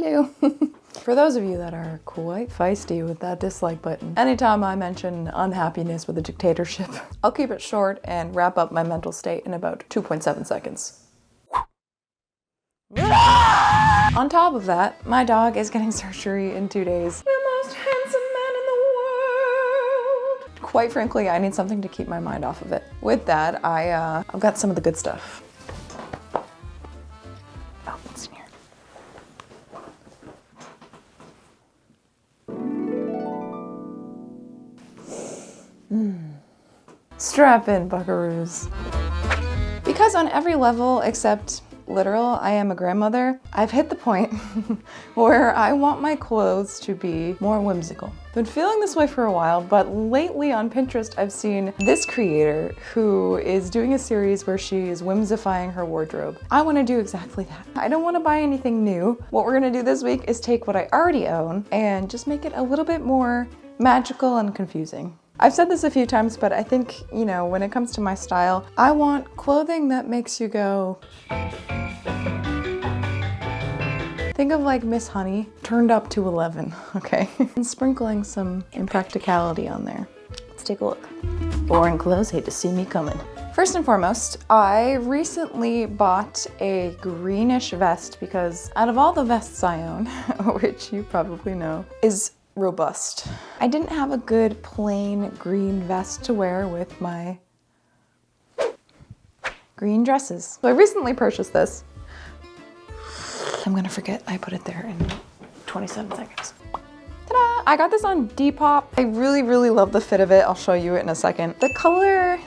Hello. For those of you that are quite feisty with that dislike button, anytime I mention unhappiness with a dictatorship, I'll keep it short and wrap up my mental state in about 2.7 seconds. On top of that, my dog is getting surgery in 2 days. The most handsome man in the world. Quite frankly, I need something to keep my mind off of it. With that, I've got some of the good stuff. Oh, what's in here? Strap in, buckaroos. Because on every level except literal, I am a grandmother, I've hit the point where I want my clothes to be more whimsical. Been feeling this way for a while, but lately on Pinterest I've seen this creator who is doing a series where she is whimsifying her wardrobe. I want to do exactly that. I don't want to buy anything new. What we're going to do this week is take what I already own and just make it a little bit more magical and confusing. I've said this a few times, but I think, you know, when it comes to my style, I want clothing that makes you go... Think of like Miss Honey turned up to 11, okay? And sprinkling some impracticality on there. Let's take a look. Boring clothes, hate to see me coming. First and foremost, I recently bought a greenish vest because out of all the vests I own, which you probably know, is robust. I didn't have a good plain green vest to wear with my green dresses. So I recently purchased this. I'm gonna forget I put it there in 27 seconds. Ta-da! I got this on Depop. I really, really love the fit of it. I'll show you it in a second. The color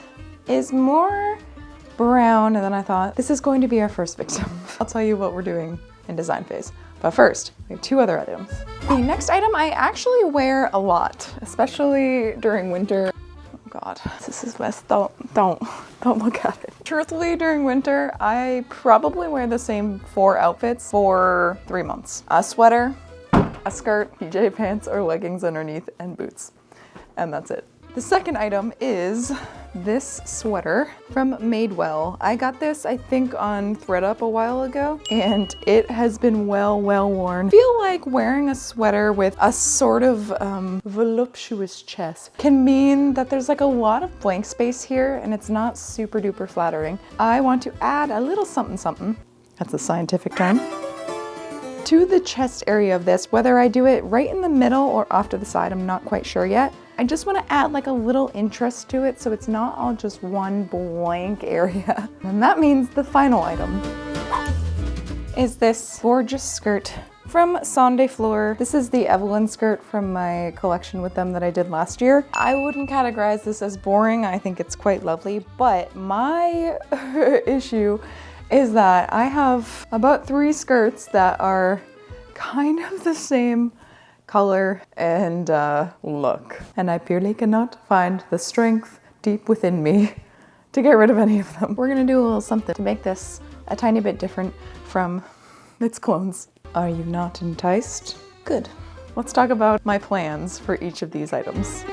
is more brown than I thought. This is going to be our first victim. I'll tell you what we're doing in design phase. But first, we have two other items. The next item I actually wear a lot, especially during winter. Oh God, this is best. Don't look at it. Truthfully, during winter, I probably wear the same 4 outfits for 3 months. A sweater, a skirt, PJ pants or leggings underneath, and boots. And that's it. The second item is this sweater from Madewell. I got this, I think, on ThreadUp a while ago, and it has been well worn. I feel like wearing a sweater with a sort of voluptuous chest can mean that there's like a lot of blank space here, and it's not super duper flattering. I want to add a little something, that's a scientific term, to the chest area of this. Whether I do it right in the middle or off to the side, I'm not quite sure yet. I just want to add like a little interest to it so it's not all just one blank area. And that means the final item is this gorgeous skirt from Sonde Fleur. This is the Evelyn skirt from my collection with them that I did last year. I wouldn't categorize this as boring. I think it's quite lovely, but my issue is that I have about 3 skirts that are kind of the same color and look. And I purely cannot find the strength deep within me to get rid of any of them. We're gonna do a little something to make this a tiny bit different from its clones. Are you not enticed? Good. Let's talk about my plans for each of these items.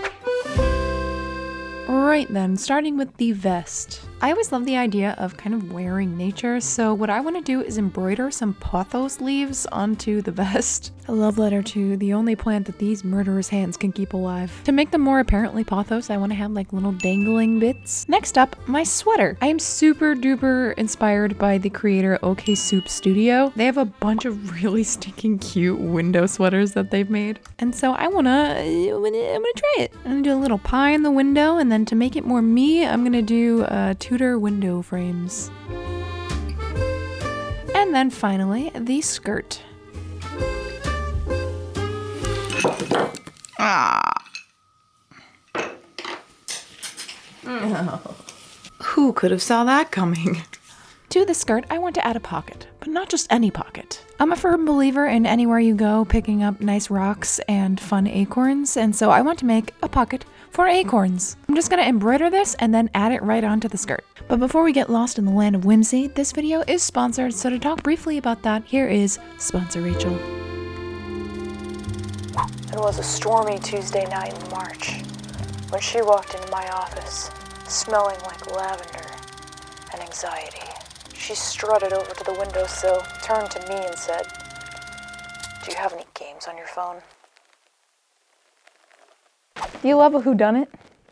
Right then, starting with the vest. I always love the idea of kind of wearing nature, so what I want to do is embroider some pothos leaves onto the vest. A love letter to the only plant that these murderous hands can keep alive. To make them more apparently pothos, I want to have like little dangling bits. Next up, my sweater. I am super duper inspired by the creator OK Soup Studio. They have a bunch of really stinking cute window sweaters that they've made. And so I'm gonna try it. I'm gonna do a little pie in the window, and then to make it more me, I'm gonna do Tudor window frames. And then finally, the skirt. Who could have saw that coming? To the skirt, I want to add a pocket, but not just any pocket. I'm a firm believer in anywhere you go picking up nice rocks and fun acorns, and so I want to make a pocket for acorns. I'm just gonna embroider this and then add it right onto the skirt. But before we get lost in the land of whimsy, this video is sponsored, so to talk briefly about that, here is sponsor Rachel. It was a stormy Tuesday night in March when she walked into my office, smelling like lavender and anxiety. She strutted over to the windowsill, turned to me and said, Do you have any games on your phone? You love a whodunit?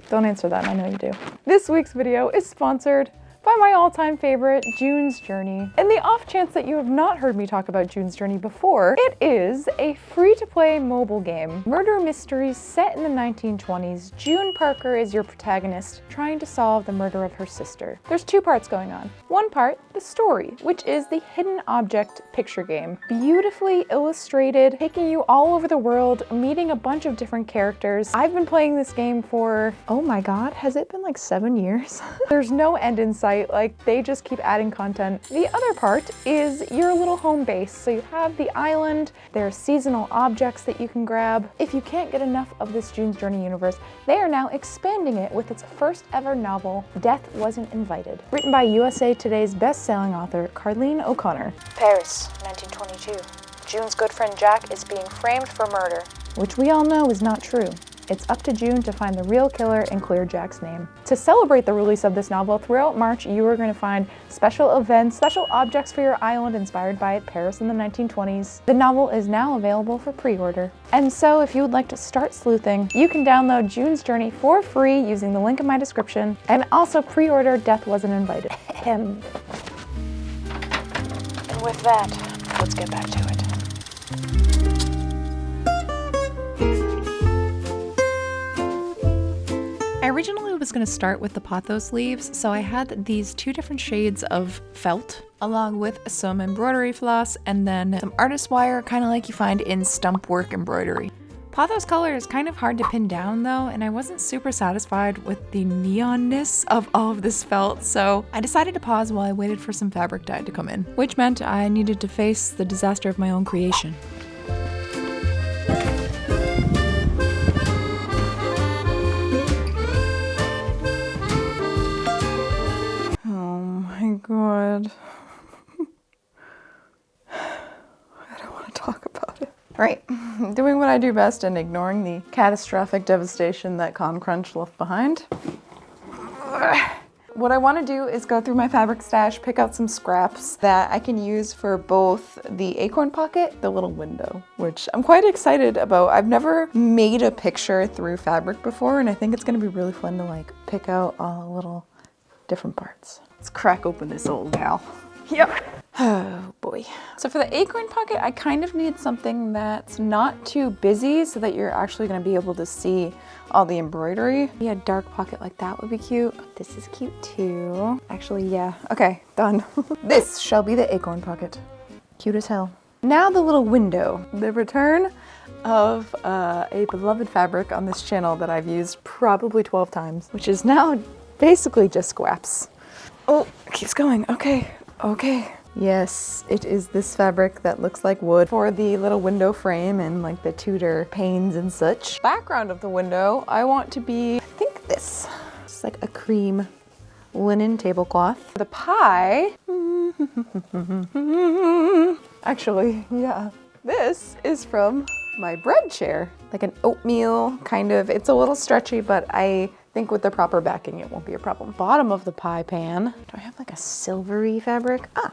Don't answer that, I know you do. This week's video is sponsored by my all-time favorite, June's Journey. In the off chance that you have not heard me talk about June's Journey before, it is a free-to-play mobile game. Murder mysteries set in the 1920s. June Parker is your protagonist, trying to solve the murder of her sister. There's two parts going on. One part, the story, which is the hidden object picture game. Beautifully illustrated, taking you all over the world, meeting a bunch of different characters. I've been playing this game for, oh my god, has it been like 7 years? There's no end in sight. Like, they just keep adding content. The other part is your little home base. So you have the island, there are seasonal objects that you can grab. If you can't get enough of this June's Journey universe, they are now expanding it with its first ever novel, Death Wasn't Invited. Written by USA Today's best-selling author, Carleen O'Connor. Paris, 1922. June's good friend Jack is being framed for murder. Which we all know is not true. It's up to June to find the real killer and clear Jack's name. To celebrate the release of this novel, throughout March, you are going to find special events, special objects for your island inspired by Paris in the 1920s. The novel is now available for pre-order. And so if you would like to start sleuthing, you can download June's Journey for free using the link in my description, and also pre-order Death Wasn't Invited. And with that, let's get back to it. I originally was going to start with the pothos leaves, so I had these two different shades of felt, along with some embroidery floss, and then some artist wire, kind of like you find in stump work embroidery. Pothos color is kind of hard to pin down though, and I wasn't super satisfied with the neonness of all of this felt, so I decided to pause while I waited for some fabric dye to come in, which meant I needed to face the disaster of my own creation. God. I don't want to talk about it. Right, doing what I do best and ignoring the catastrophic devastation that Con Crunch left behind. What I want to do is go through my fabric stash, pick out some scraps that I can use for both the Acorn Pocket, the little window, which I'm quite excited about. I've never made a picture through fabric before, and I think it's going to be really fun to like pick out all the little different parts. Let's crack open this old gal. Yep. Oh boy. So for the Acorn Pocket, I kind of need something that's not too busy so that you're actually going to be able to see all the embroidery. Yeah, a dark pocket like that would be cute. This is cute too. Actually, yeah. Okay, done. This shall be the Acorn Pocket. Cute as hell. Now the little window. The return of a beloved fabric on this channel that I've used probably 12 times, which is now basically just squaps. Oh, it keeps going. Okay, okay. Yes, it is this fabric that looks like wood for the little window frame and like the Tudor panes and such. Background of the window, I want to be, I think this. It's like a cream linen tablecloth. The pie, actually, yeah. This is from my bread chair. Like an oatmeal, kind of. It's a little stretchy, but I think with the proper backing, it won't be a problem. Bottom of the pie pan. Do I have like a silvery fabric? Ah,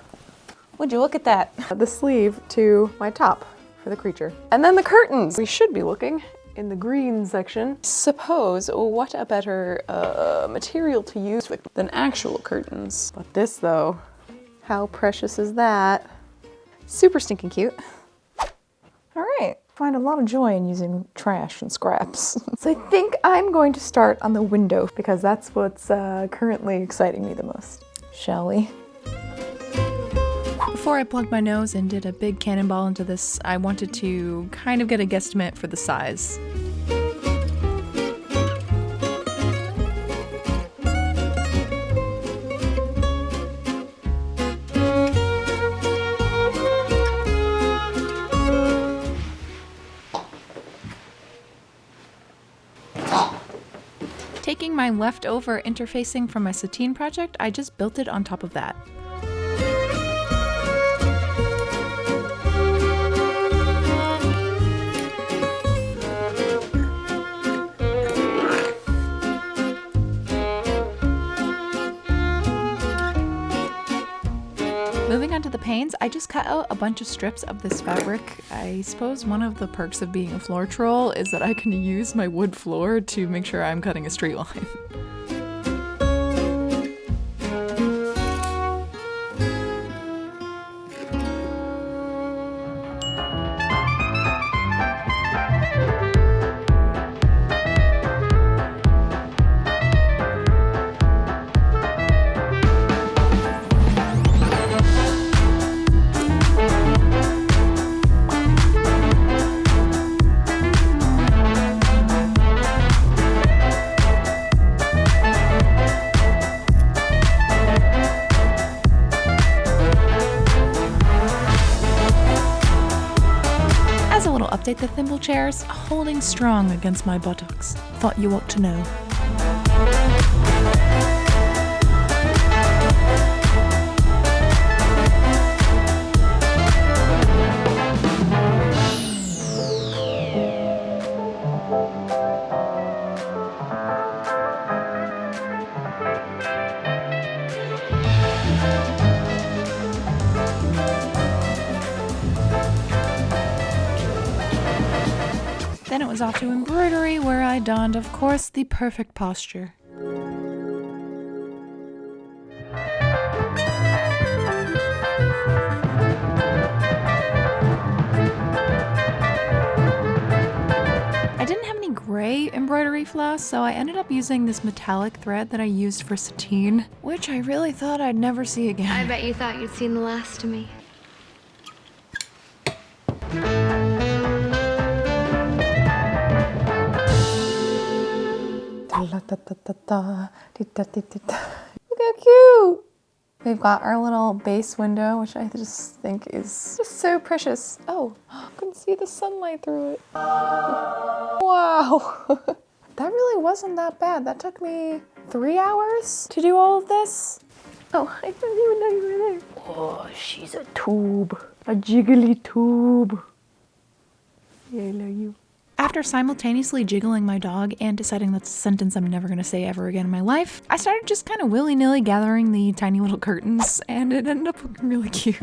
would you look at that? The sleeve to my top for the creature. And then the curtains. We should be looking in the green section. Suppose, what a better material to use with than actual curtains. But this though, how precious is that? Super stinking cute. All right. Find a lot of joy in using trash and scraps. So I think I'm going to start on the window because that's what's currently exciting me the most. Shall we? Before I plugged my nose and did a big cannonball into this, I wanted to kind of get a guesstimate for the size. Taking my leftover interfacing from my sateen project, I just built it on top of that. Moving on to the panes, means I just cut out a bunch of strips of this fabric. I suppose one of the perks of being a floor troll is that I can use my wood floor to make sure I'm cutting a straight line. Update: the thimble chairs holding strong against my buttocks. Thought you ought to know. Then it was off to embroidery, where I donned, of course, the perfect posture. I didn't have any gray embroidery floss, so I ended up using this metallic thread that I used for sateen, which I really thought I'd never see again. I bet you thought you'd seen the last of me. Look how cute! We've got our little base window, which I just think is just so precious. Oh, I couldn't see the sunlight through it. Wow! That really wasn't that bad. That took me 3 hours to do all of this. Oh, I didn't even know you were there. Oh, she's a tube. A jiggly tube. Yeah, I love you. After simultaneously jiggling my dog and deciding that's a sentence I'm never going to say ever again in my life, I started just kind of willy-nilly gathering the tiny little curtains, and it ended up looking really cute.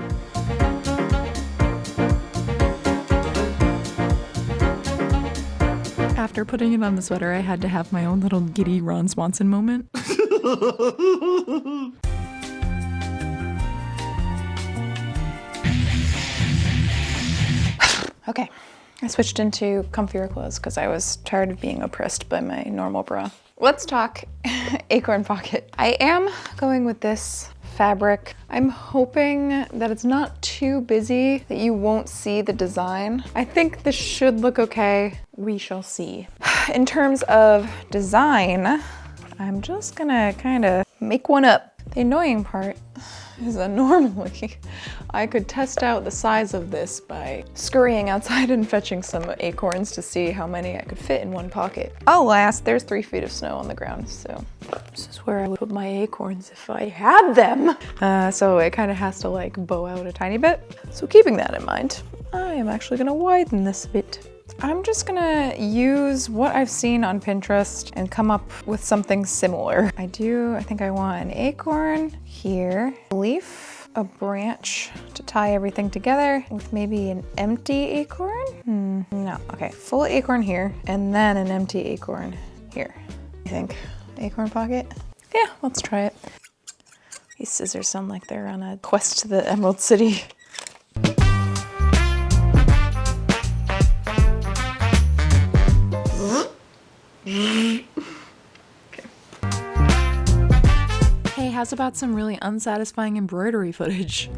After putting it on the sweater, I had to have my own little giddy Ron Swanson moment. Okay. I switched into comfier clothes because I was tired of being oppressed by my normal bra. Let's talk Acorn Pocket. I am going with this fabric. I'm hoping that it's not too busy, that you won't see the design. I think this should look okay. We shall see. In terms of design, I'm just gonna kind of make one up. The annoying part is that normally I could test out the size of this by scurrying outside and fetching some acorns to see how many I could fit in one pocket. Alas, there's 3 feet of snow on the ground, so this is where I would put my acorns if I had them. So it kind of has to like bow out a tiny bit. So keeping that in mind, I am actually gonna widen this a bit. I'm just gonna use what I've seen on Pinterest and come up with something similar. I think I want an acorn here, a leaf, a branch to tie everything together with maybe an empty acorn? No, okay, full acorn here and then an empty acorn here. I think Acorn Pocket? Yeah, let's try it. These scissors sound like they're on a quest to the Emerald City. Hey, how's about some really unsatisfying embroidery footage?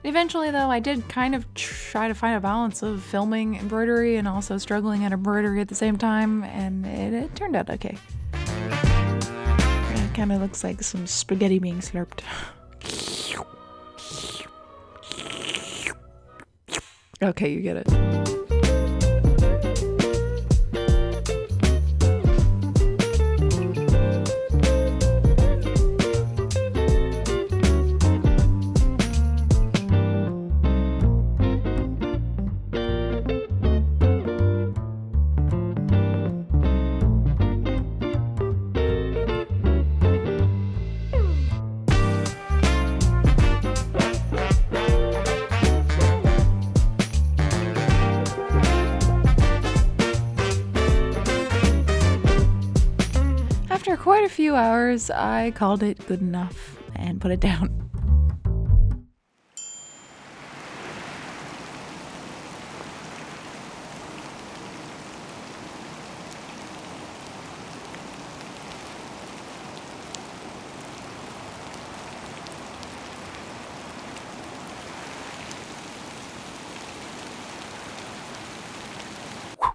Eventually, though, I did kind of try to find a balance of filming embroidery and also struggling at embroidery at the same time, and it turned out okay. It kind of looks like some spaghetti being slurped. Okay, you get it. few hours, I called it good enough and put it down.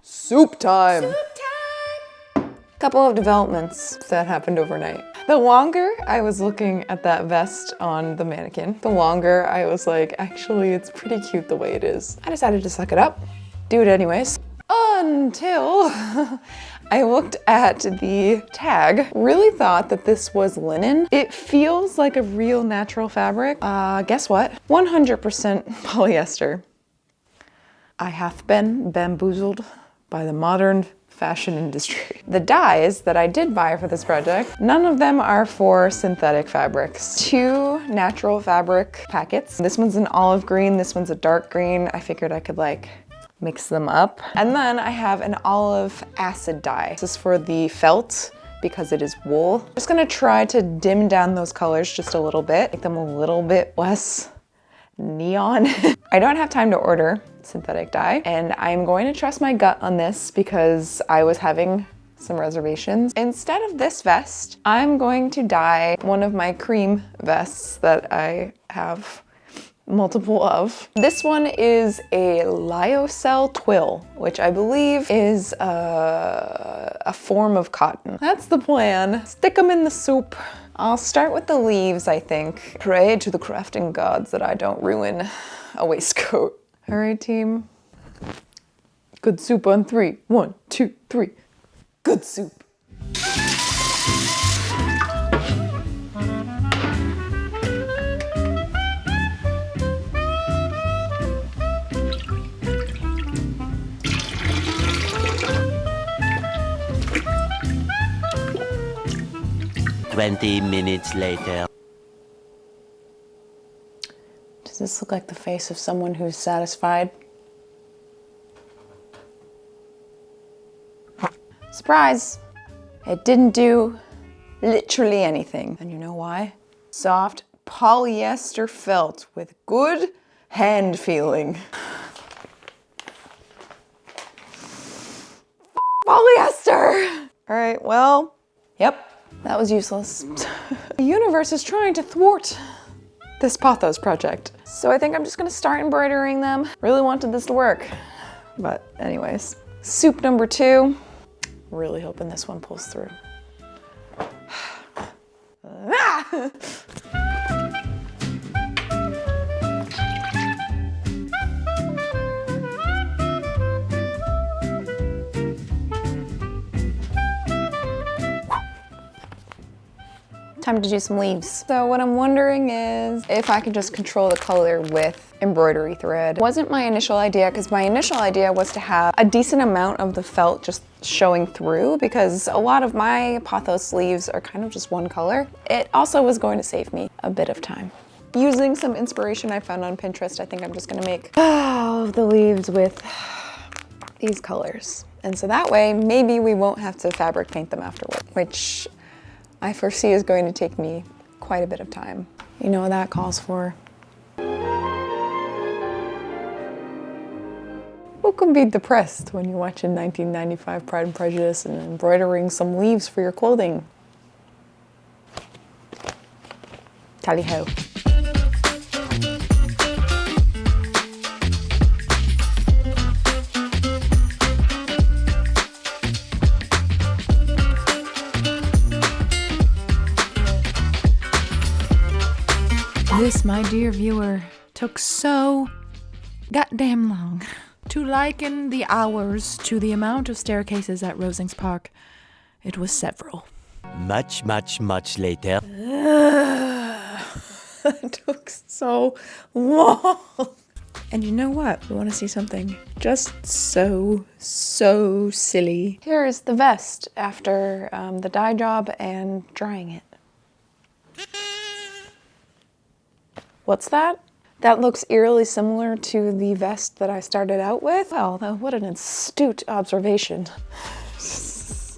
Soup time! Couple of developments that happened overnight. The longer I was looking at that vest on the mannequin, the longer I was like, actually, it's pretty cute the way it is. I decided to suck it up, do it anyways. Until I looked at the tag, really thought that this was linen. It feels like a real natural fabric. Guess what? 100% polyester. I hath been bamboozled by the modern fashion industry. The dyes that I did buy for this project, none of them are for synthetic fabrics. 2 natural fabric packets. This one's an olive green, this one's a dark green. I figured I could like mix them up. And then I have an olive acid dye. This is for the felt because it is wool. I'm just gonna try to dim down those colors just a little bit, make them a little bit less neon. I don't have time to order synthetic dye, and I'm going to trust my gut on this because I was having some reservations. Instead of this vest, I'm going to dye one of my cream vests that I have multiple of. This one is a lyocell twill, which I believe is a form of cotton. That's the plan. Stick them in the soup. I'll start with the leaves, I think. Pray to the crafting gods that I don't ruin a waistcoat. All right, team. Good soup on 3. 1, 2, 3. Good soup. Twenty minutes later. Does this look like the face of someone who's satisfied? Surprise! It didn't do literally anything. And you know why? Soft polyester felt with good hand feeling. Polyester! All right, well, yep, that was useless. The universe is trying to thwart this pothos project. So I think I'm just gonna start embroidering them. Really wanted this to work. But anyways, soup number 2. Really hoping this one pulls through. Ah! 'Time to do some leaves. So what I'm wondering is if I can just control the color with embroidery thread. Wasn't my initial idea, because my initial idea was to have a decent amount of the felt just showing through, because a lot of my pothos sleeves are kind of just one color. It also was going to save me a bit of time. Using some inspiration I found on Pinterest, I think I'm just gonna make the leaves with these colors. And so that way, maybe we won't have to fabric paint them afterward, which I foresee is going to take me quite a bit of time. You know what that calls for? Who can be depressed when you're watching 1995 Pride and Prejudice and embroidering some leaves for your clothing? Tally-ho. This, my dear viewer, took so goddamn long. To liken the hours to the amount of staircases at Rosings Park, it was several. Much, much, much later. It took so long. And you know what? We want to see something just so silly. Here is the vest after the dye job and drying it. What's that? That looks eerily similar to the vest that I started out with. Well, what an astute observation.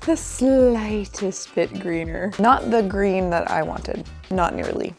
the slightest bit greener. Not the green that I wanted, not nearly.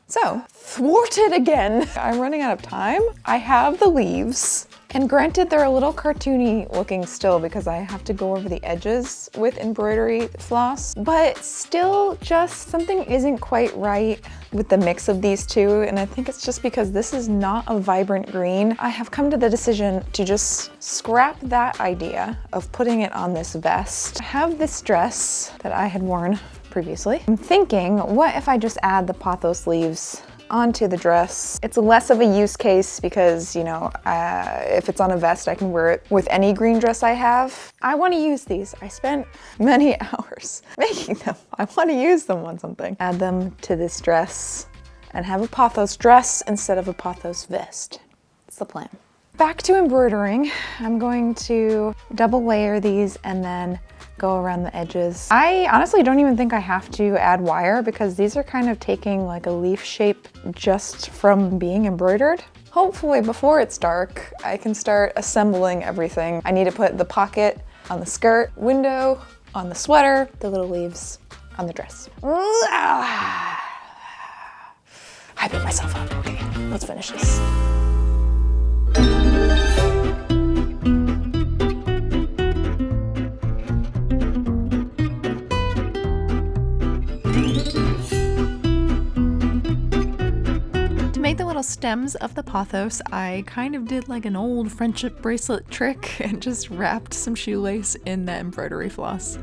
So, thwarted again. I'm running out of time. I have the leaves, and granted they're a little cartoony looking still because I have to go over the edges with embroidery floss, but still just something isn't quite right with the mix of these two, and I think it's just because this is not a vibrant green. I have come to the decision to just scrap that idea of putting it on this vest. I have this dress that I had worn previously. I'm thinking, what if I just add the pothos leaves onto the dress? It's less of a use case because, you know, if it's on a vest, I can wear it with any green dress I have. I want to use these. I spent many hours making them. I want to use them on something. Add them to this dress and have a pothos dress instead of a pothos vest. That's the plan. Back to embroidering. I'm going to double layer these and then go around the edges. I honestly don't even think I have to add wire because these are kind of taking like a leaf shape just from being embroidered. Hopefully before it's dark, I can start assembling everything. I need to put the pocket on the skirt, window on the sweater, the little leaves on the dress. I beat myself up. Okay, let's finish this. Make the little stems of the pothos, I kind of did like an old friendship bracelet trick and just wrapped some shoelace in the embroidery floss.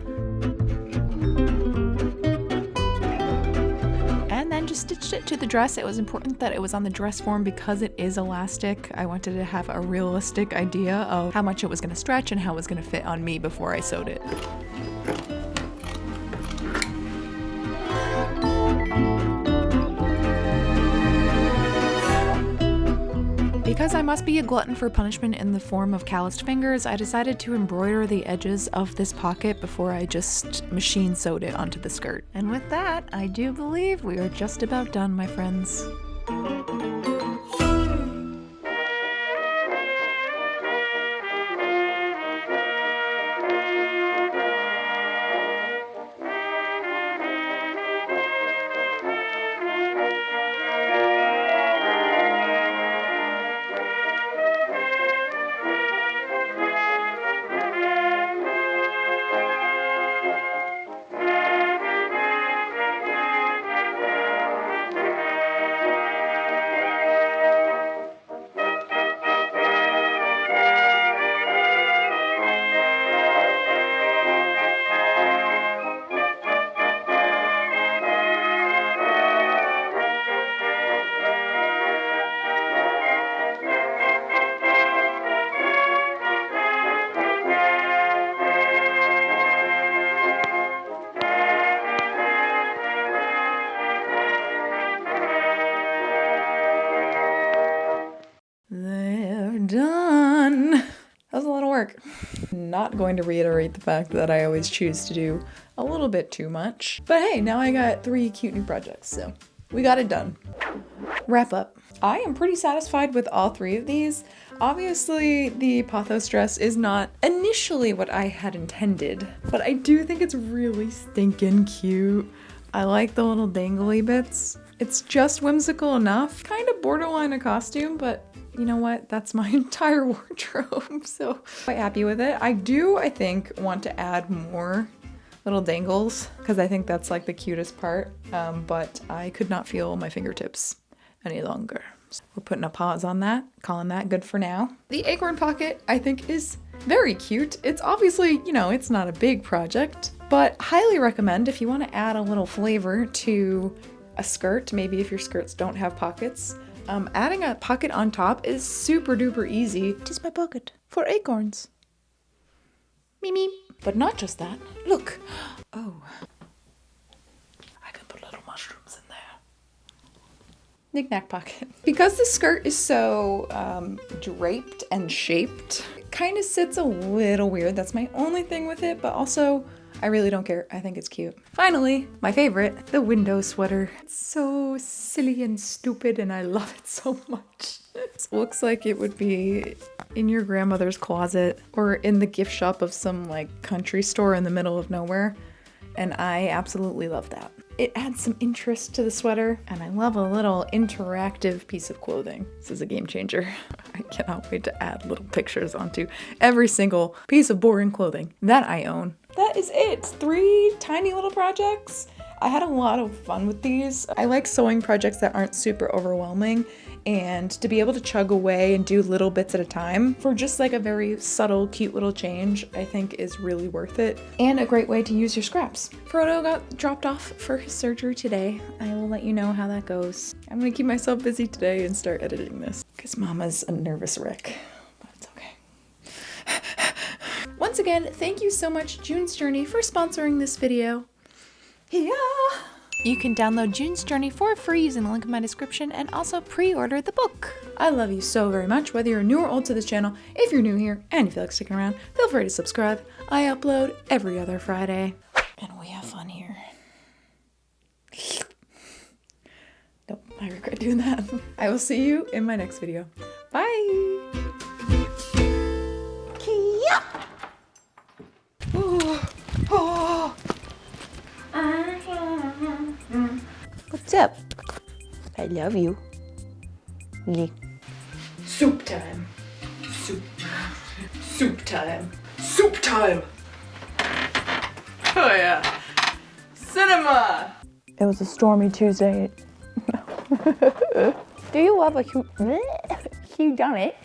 And then just stitched it to the dress. It was important that it was on the dress form because it is elastic. I wanted to have a realistic idea of how much it was going to stretch and how it was going to fit on me before I sewed it. Because I must be a glutton for punishment in the form of calloused fingers, I decided to embroider the edges of this pocket before I just machine sewed it onto the skirt. And with that, I do believe we are just about done, my friends. They're done. That was a lot of work. Not going to reiterate the fact that I always choose to do a little bit too much. But hey, now I got 3 cute new projects, so we got it done. Wrap up. I am pretty satisfied with all 3 of these. Obviously, the pothos dress is not initially what I had intended, but I do think it's really stinking cute. I like the little dangly bits. It's just whimsical enough. Kind of borderline a costume, but you know what? That's my entire wardrobe, so quite happy with it. I think, want to add more little dangles because I think that's like the cutest part, but I could not feel my fingertips any longer. So we're putting a pause on that, calling that good for now. The Acorn Pocket, I think, is very cute. It's obviously, you know, it's not a big project, but highly recommend if you want to add a little flavor to a skirt, maybe if your skirts don't have pockets. Adding a pocket on top is super duper easy. It is my pocket for acorns. Me. But not just that. Look. Oh. I can put little mushrooms in there. Knick-knack pocket. Because the skirt is so draped and shaped, it kind of sits a little weird. That's my only thing with it, but also I really don't care. I think it's cute. Finally, my favorite, the window sweater. It's so silly and stupid and I love it so much. It looks like it would be in your grandmother's closet or in the gift shop of some like country store in the middle of nowhere. And I absolutely love that. It adds some interest to the sweater, and I love a little interactive piece of clothing. This is a game changer. I cannot wait to add little pictures onto every single piece of boring clothing that I own. That is it. 3 tiny little projects. I had a lot of fun with these. I like sewing projects that aren't super overwhelming, and to be able to chug away and do little bits at a time for just like a very subtle, cute little change, I think is really worth it. And a great way to use your scraps. Frodo got dropped off for his surgery today. I will let you know how that goes. I'm gonna keep myself busy today and start editing this because Mama's a nervous wreck, but it's okay. Once again, thank you so much, June's Journey, for sponsoring this video. Yeah. You can download June's Journey for free using the link in my description and also pre-order the book. I love you so very much, whether you're new or old to this channel. If you're new here and you feel like sticking around, feel free to subscribe. I upload every other Friday. And we have fun here. Nope, I regret doing that. I will see you in my next video. Bye! Kia! Oh, oh. What's up? I love you. Soup time. Soup. Soup time. Soup time! Oh yeah. Cinema! It was a stormy Tuesday. Do you love a huge... You done it?